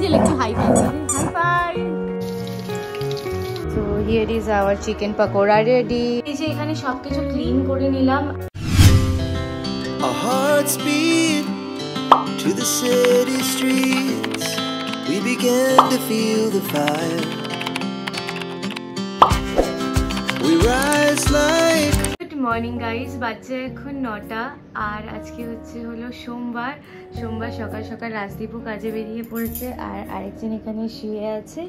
Angel একটু hi fi. So here is our chicken pakora ready. এই যে এখানে সবকিছু ক্লিন করে নিলাম। Our hearts beat to the city streets. We began to feel the fire. We rise like Good morning guys, বাজে এখন 9টা আর আজকে হলো সোমবার সকাল সকাল রাজদীপও কাজে বেরিয়ে পড়েছে আর আরেকজন এখানে শুয়ে আছে।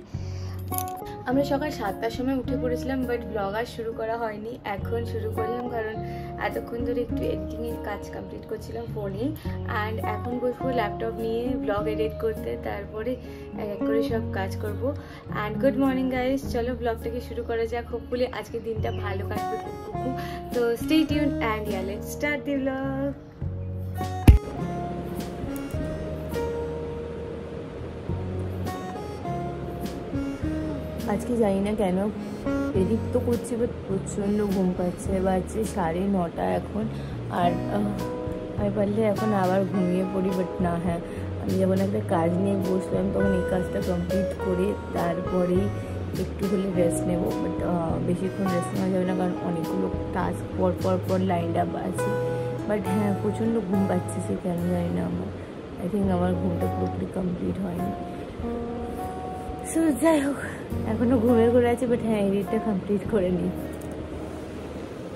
আমরা সকাল 7টার সময় উঠে পড়েছিলাম বাট ব্লগ আর শুরু করা হয়নি, এখন শুরু করলাম কারণ এতক্ষণ ধরে একটু এডিটিংয়ের কাজ কমপ্লিট করছিলাম ফোনে অ্যান্ড এখন বসবো ল্যাপটপ নিয়ে ব্লগ এডিট করতে, তারপরে এক এক করে সব কাজ করব। অ্যান্ড গুড মর্নিং গাইস, চলো ব্লগটাকে শুরু করা যাক। হোপফুলি আজকের দিনটা ভালো কাটবে খুব। তো stay tune and yeah let's start the blog. আজকে জানি না কেন এডিট তো করছি বাট প্রচণ্ড ঘুম পাচ্ছে, বাজছে 9:30 এখন। আর আমি পারলে এখন আবার ঘুমিয়ে পড়ি বাট না, হ্যাঁ আমি যখন একটা কাজ নিয়ে বসলাম তখন এই কাজটা কমপ্লিট করে তারপরেই একটু হলে রেস্ট নেব, বাট বেশিক্ষণ রেস্ট নেওয়া যাবে না কারণ অনেকগুলো টাস্ক পর লাইন আপ আছে। বাট হ্যাঁ প্রচণ্ড ঘুম পাচ্ছে, সে কেন জানি না আমার আই থিঙ্ক আমার ঘুমটা পুরোপুরি কমপ্লিট হয়নি। সো যাই হোক এখনো ঘুরে আছে বাট হ্যাঁ এডিটটা কমপ্লিট করে নিই।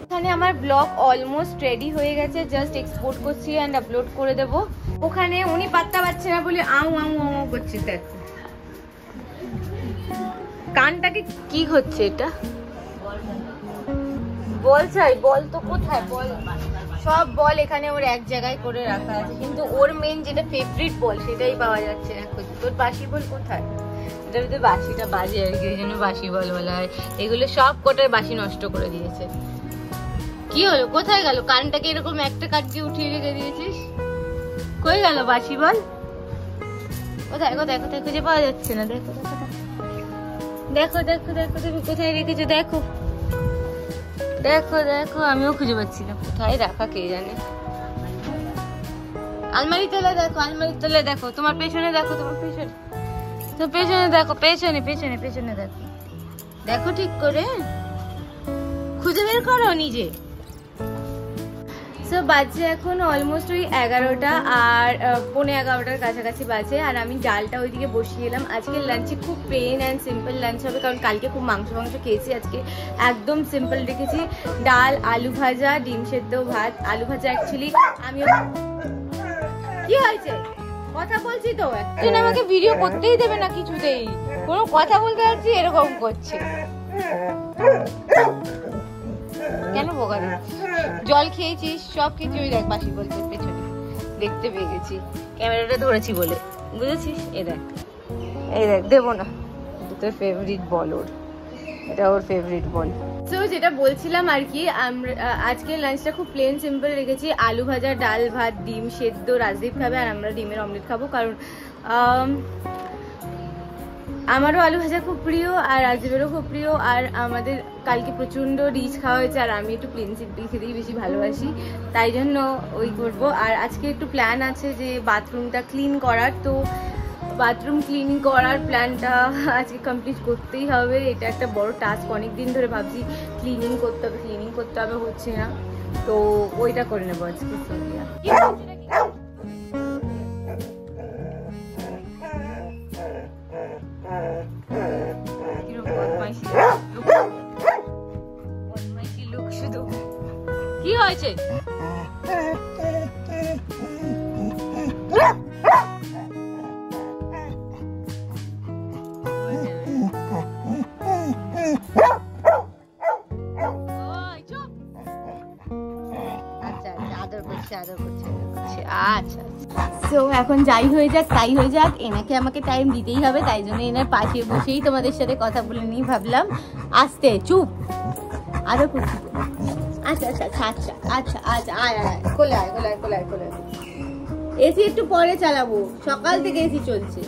এখানে আমার ব্লগ অলমোস্ট রেডি হয়ে গেছে, জাস্ট এক্সপোর্ট করছি অ্যান্ড আপলোড করে দেবো। ওখানে উনি পাত্তা পাচ্ছে না বলে আউ করছে, দেখো কানটাকে কি হচ্ছে এটা। বল চাই, বল তো কোথায়, বল সব বল এখানে ওর এক জায়গায় করে রাখা আছে কিন্তু ওর মেন যেটা ফেভারিট বল সেটাই পাওয়া যাচ্ছে না। তোর বাসি বল কোথায়? বাসিটা বাজে আর কি, ওই জন্য বাসি বল বলা হয়। এগুলো সব কোটার বাসি নষ্ট করে দিয়েছে। কি হলো, কোথায় গেল? কানটাকে এরকম একটা কাট দিয়ে উঠিয়ে রেখে দিয়েছিস, কই গেল বাসি বল? কোথায় কোথায় কোথায় খুঁজে পাওয়া যাচ্ছে না। দেখো দেখো দেখো দেখো তুমি কোথায় রেখেছো, দেখো দেখো দেখো আমিও খুঁজে পাচ্ছি না কোথায় রাখা, কে জানে। আলমারি তলে দেখো, আলমারি তলে দেখো, তোমার পেছনে দেখো, তোমার পেছনে তো পেছনে দেখো, পেছনে পেছনে পেছনে দেখো, দেখো ঠিক করে খুঁজে বের করো নিজে। সো বাজে এখন অলমোস্ট ওই 11টা আর 11:15 কাছাকাছি বাজে আর আমি ডালটা ওইদিকে বসিয়ে এলাম। আজকে লাঞ্চে খুব প্লেন অ্যান্ড সিম্পল লাঞ্চ হবে কারণ কালকে খুব মাংস খেয়েছি, আজকে একদম সিম্পল রেখেছি। ডাল, আলু ভাজা, ডিম সেদ্ধ, ভাত। আলু ভাজা অ্যাকচুয়ালি আমিও কি হয়েছে কথা বলছি তো, একজন আমাকে ভিডিও করতেই দেবে না কিছুতেই, কোনো কথা বলতে যাচ্ছি এরকম করছে কেন? বোকা জল খেয়েছিস, সব কিছু ওই দেখ বাসি বলতে পেছনে দেখতে পেয়ে গেছি, ক্যামেরাটা ধরেছি বলে, বুঝেছিস? এই দেখ দেবো না, তোর ফেভারিট বল ওর, এটা ওর ফেভারিট বল। তো যেটা বলছিলাম আর কি, আজকে লাঞ্চটা খুব প্লেন সিম্পল রেখেছি। আলু ভাজা, ডাল, ভাত, ডিম সেদ্ধ। রাজদীপ খাবে আর আমরা ডিমের অমলেট খাবো কারণ আমারও আলু ভাজা খুব প্রিয় আর রাজদীপেরও খুব প্রিয়। আর আমাদের কালকে প্রচণ্ড রিচ খাওয়া হয়েছে আর আমি একটু প্লেন সিম্পল খেতেই বেশি ভালোবাসি, তাই জন্য ওই করবো। আর আজকে একটু প্ল্যান আছে যে বাথরুমটা ক্লিন করার, তো বাথরুম ক্লিনিং করার প্ল্যানটা আজকে কমপ্লিট করতেই হবে। এটা একটা বড় টাস্ক, অনেকদিন ধরে ভাবছি ক্লিনিং করতে হবে হচ্ছে না, তো ওইটা করে নেবো আজকে। শুধু কি হয়েছে? আচ্ছা সো এখন যাই হয়ে যাক তাই হয়ে যাক, এনাকে আমাকে টাইম দিতেই হবে, তাই জন্য এনার পাশে বসেই তোমাদের সাথে কথা বলে নিই ভাবলাম। আস্তে চুপ, আরো করছি। আচ্ছা আচ্ছা আচ্ছা আচ্ছা আচ্ছা আয় আয় কোলে আয় কোলে আয় কোলে আয় কোলে। এসি একটু পরে চালাবো, সকাল থেকে এসি চলছে।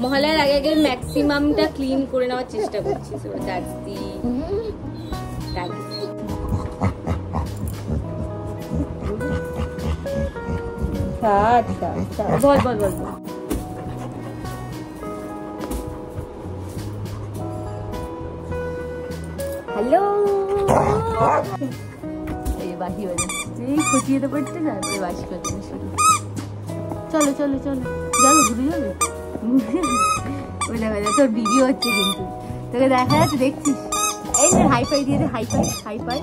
মহালয়ার আগে আগে ম্যাক্সিমামটা ক্লিন করে নেওয়ার চেষ্টা করছি। So that's the target. আচ্ছা আচ্ছা বল বল বল। হ্যালো এই বাকি বাজাচ্ছে এই খুঁটিয়ে তো পড়তে তারপরে বাসি করতে শুরু। চলো চলো চলো যাবে ঘুরে যাবে বলে তোর ভিডিও হচ্ছে কিন্তু তোকে দেখা যাচ্ছে দেখছিস। এই যে হাইফাই দিয়ে দে হাইফাই হাইফাই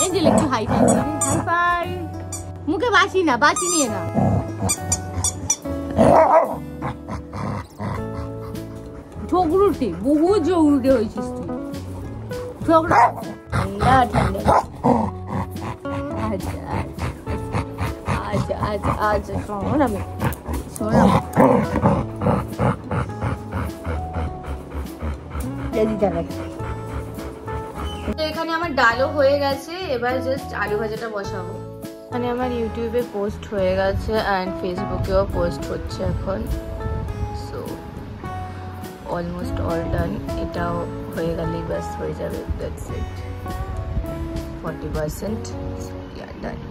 এই যে একটু হাইফাই দিয়ে দে হাইফাই মুখে বাসি না বাসি নিয়ে না ঝগড়ুটে বহু ঝগড়ুটে হয়েছিস তুই ঝগড়া ঠান্ডা ঠান্ডা আচ্ছা আচ্ছা আচ্ছা আচ্ছা শোন আমি শোন তো এখানে আমার ডালও হয়ে গেছে, এবার জাস্ট আলু ভাজাটা বসাবো। এখানে আমার ইউটিউবে পোস্ট হয়ে গেছে অ্যান্ড ফেসবুকেও পোস্ট হচ্ছে এখন। সো অলমোস্ট অল ডান, এটাও হয়ে গেলেই ব্যাস হয়ে যাবে। That's it 40%, yeah, done.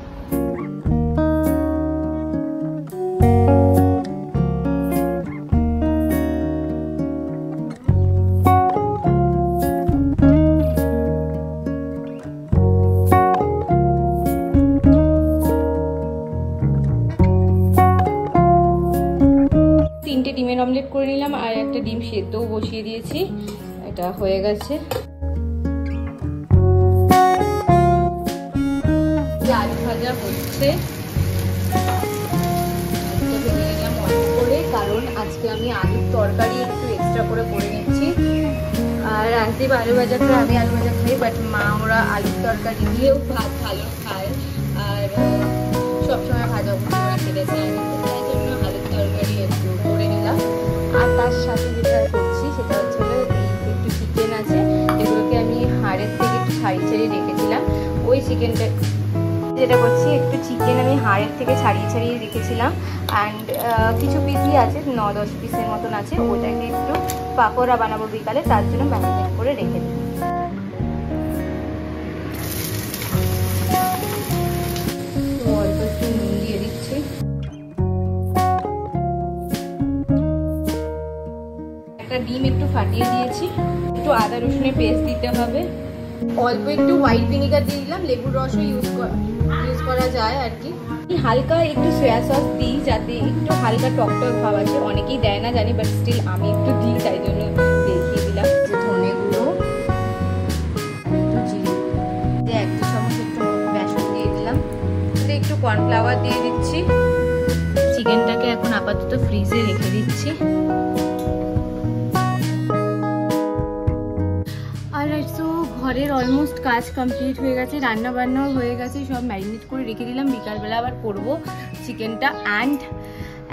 তিনটে ডিমের অমলেট করে নিলাম আর একটা ডিম সেদ্ধও বসিয়ে দিয়েছি, এটা হয়ে গেছে। আলু ভাজা হচ্ছে করে, কারণ আজকে আমি আলুর তরকারি একটু এক্সট্রা করে নিচ্ছি। আর রাজদীপ আলু ভাজা করে, আমি আলু ভাজা খাই, বাট মা ওরা আলুর তরকারি দিয়েও ভাত ভালো খায় আর সবসময় ভাজা ভুজি ওরা খেতে চায় না, তাই জন্য আলুর তরকারি একটু করে নিলাম। আর তার সাথে যেটা করছি সেটা হচ্ছে একটু চিকেন আছে, এগুলোকে আমি হাড়ের থেকে একটু ছাড়িয়ে ছাড়িয়ে রেখেছিলাম। ওই চিকেনটা যেটা করছি, একটু চিকেন আমি হাড়ের থেকে ছাড়িয়ে ছাড়িয়ে রেখেছিলাম অ্যান্ড কিছু পিসই আছে, 9-10 পিসের মতন আছে, ওটাকে একটু পাকোড়া বানাবো বিকালে, তার জন্য ম্যারিনেট করে রেখে দিই। অল্প একটু নুন দিয়ে দিচ্ছি, একটা ডিম একটু ফাটিয়ে দিয়েছি, একটু আদা রসুনের পেস্ট দিতে হবে, অল্প একটু হোয়াইট ভিনিগার দিয়ে দিলাম, লেবুর রসও ইউজ করা যায় আর কি। হালকা একটু সয়া সস দিই যাতে একটু হালকা টক টক ভাব আছে, অনেকেই দেয় না জানি, বাট স্টিল আমি একটু দিই, তাই জন্য দেখিয়ে দিলাম। ধনে গুঁড়ো, একটু জিরে, 1 চামচ একটু বেসন দিয়ে দিলাম, একটু কর্নফ্লাওয়ার দিয়ে দিচ্ছি। চিকেনটাকে এখন আপাতত ফ্রিজে রেখে দিচ্ছি। ঘরের অলমোস্ট কাজ কমপ্লিট হয়ে গেছে, রান্না বান্নাও হয়ে গেছে, সব ম্যারিনেট করে রেখে দিলাম, বিকালবেলা আবার করবো চিকেনটা। অ্যান্ড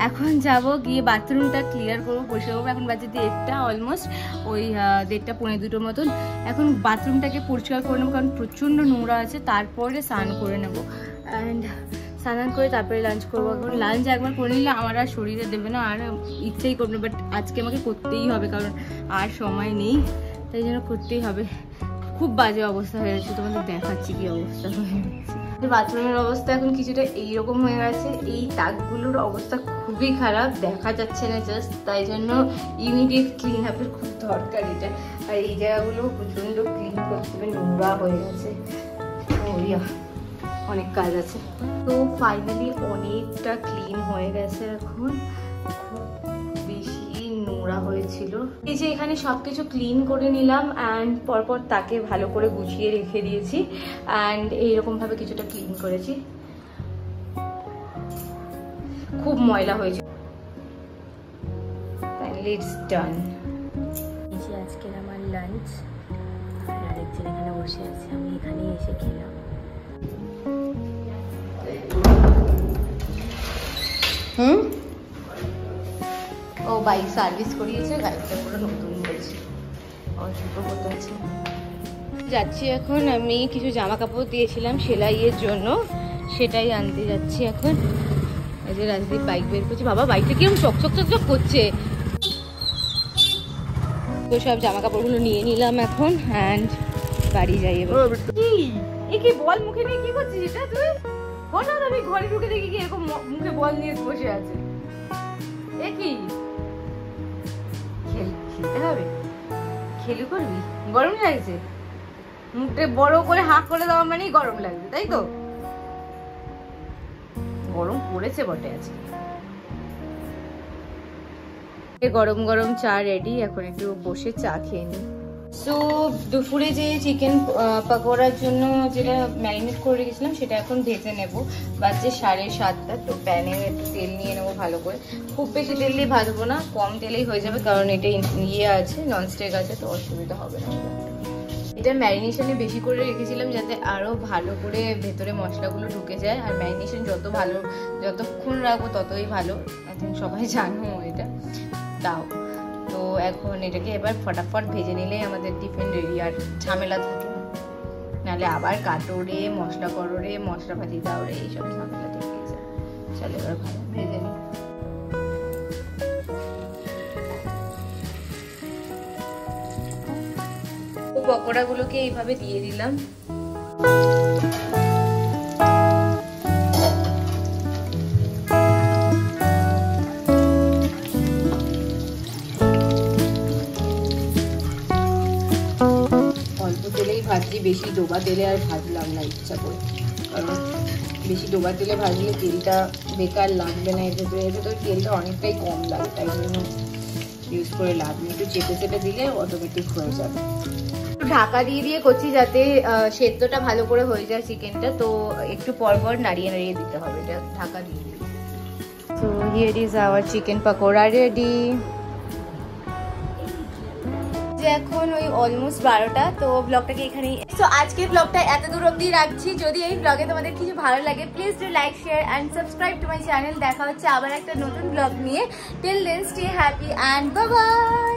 এখন যাব গিয়ে বাথরুমটা ক্লিয়ার করবো, বসে যাবো। এখন বাজে 1:30 অলমোস্ট, ওই 1:30 পৌনে 2টোর মতন। এখন বাথরুমটাকে পরিষ্কার করে নেবো, কারণ প্রচণ্ড নোংরা আছে, তারপরে স্নান করে নেবো। অ্যান্ড স্নান করে তারপরে লাঞ্চ করবো। এখন লাঞ্চ একবার করে নিলে আমার আর শরীরে দেবে না, আর ইচ্ছেই করবে, বাট আজকে আমাকে করতেই হবে, কারণ আর সময় নেই, তাই জন্য করতেই হবে। খুব বাজে অবস্থা হয়ে গেছে, তোমাদের দেখাচ্ছি কি অবস্থা হয়ে গেছে। বাথরুমের অবস্থা এখন কিছুটা এইরকম হয়ে গেছে, এই তাকগুলোর অবস্থা খুবই খারাপ, দেখা যাচ্ছে না জাস্ট, তাই জন্য ইমিডিয়েট ক্লিন আপের খুব দরকার এটা। আর এই জায়গাগুলো প্রচণ্ড ক্লিন করতে হবে, নোংরা হয়ে গেছে, অনেক কাজ আছে। তো ফাইনালি অনেকটা ক্লিন হয়ে গেছে, এখন খুব বেশি নোংরা হয়েছিল। এই যে এখানে সবকিছু ক্লিন করে নিলাম অ্যান্ড পরপর তাকে ভালো করে গুছিয়ে রেখে দিয়েছি অ্যান্ড এইরকম ভাবে কিছুটা ক্লিন করেছি। খুব ময়লা হয়েছে। ফাইনালি ইটস ডান। এই যে আজকের আমার লাঞ্চ, আর আরেকজন এখানে বসে আছে, আমি এখানে এসে খেলাম। ও বাইক সার্ভিস করিয়েছে, গাড়িটা পুরো নতুন হয়েছে, অল্প করতে আছে। যাচ্ছি এখন, আমি কিছু জামা কাপড় দিয়েছিলাম সেলাইয়ের জন্য, সেটাই আনতে যাচ্ছি এখন। এই যে রাজদীপ বাইক বের করছে, বাবা বাইকটা কিরকম চকচক চকচক করছে। তো সব জামা কাপড়গুলো নিয়ে নিলাম এখন অ্যান্ড বাড়ি যাই। কি বল মুখে নিয়ে কি করছিস এটা তুই? হঠাৎ আমি ঘরে ঢুকে দেখি কি এরকম মুখে বল নিয়ে বসে আছে। এ কি খেলতে হবে? খেলু করবি? গরম লাগছে? মুখটা বড় করে হাঁ করে দেওয়া মানেই গরম লাগবে, তাই তো? গরম পড়েছে বটে আজকে। গরম গরম চা রেডি, এখন একটু বসে চা খেয়ে নিই। সো দুপুরে যে চিকেন পকোড়ার জন্য যেটা ম্যারিনেট করে রেখেছিলাম সেটা এখন ভেজে নেব। বাজে 7:30, তো প্যানে একটু তেল নিয়ে নেবো ভালো করে। খুব বেশি তেল দিয়ে ভাজবো না, কম তেলেই হয়ে যাবে, কারণ এটা ইয়ে আছে, ননস্টিক আছে, তো অসুবিধা হবে না। এটা ম্যারিনেশনে বেশি করে রেখেছিলাম যাতে আরও ভালো করে ভেতরে মশলাগুলো ঢুকে যায়। আর ম্যারিনেশন যতক্ষণ রাখবো ততই ভালো, এখন সবাই জানো এটা। তাও তো এখন এটাকে এবার ফটাফট ভেজে নিলেই আমাদের টিফিন রেডি, আর ঝামেলা থাকে না, নাহলে আবার কাটো রে, মশলা করো রে, মশলাপাতি দাও রে, এইসব ঝামেলা থেকে যায়। চলো এবার ভালো ভেজে নিই। পকোড়াগুলোকে এইভাবে দিয়ে দিলাম। অল্প তেলেই ভাজছি, বেশি ডোবা তেলে আর ভাজলাম না ইচ্ছা করে, কারণ বেশি ডোবা তেলে ভাজলে তেলটা বেকার লাগবে না, এর ভেতরে তেলটা অনেকটাই কম লাগে, তাই জন্য ইউজ করে লাভ নেই। একটু চেপে চেপে দিলে অটোমেটিক হয়ে যাবে। একটু ঢাকা দিয়ে করছি যাতে সেদ্ধটা ভালো করে হয়ে যায় চিকেনটা, তো একটু পরপর নাড়িয়ে নাড়িয়ে দিতে হবে, এটা ঢাকা দিয়ে। তো here is our chicken pakora ready. এখন ওই অলমোস্ট 12টা, তো ব্লগটাকে এখানেই, তো আজকের ব্লগটা এত দূর অবধি রাখছি। যদি এই ব্লগে তোমাদের কিছু ভালো লাগে please do like, share and subscribe to my channel. দেখা হচ্ছে আবার একটা নতুন ব্লগ নিয়ে। Till then stay happy and bye by.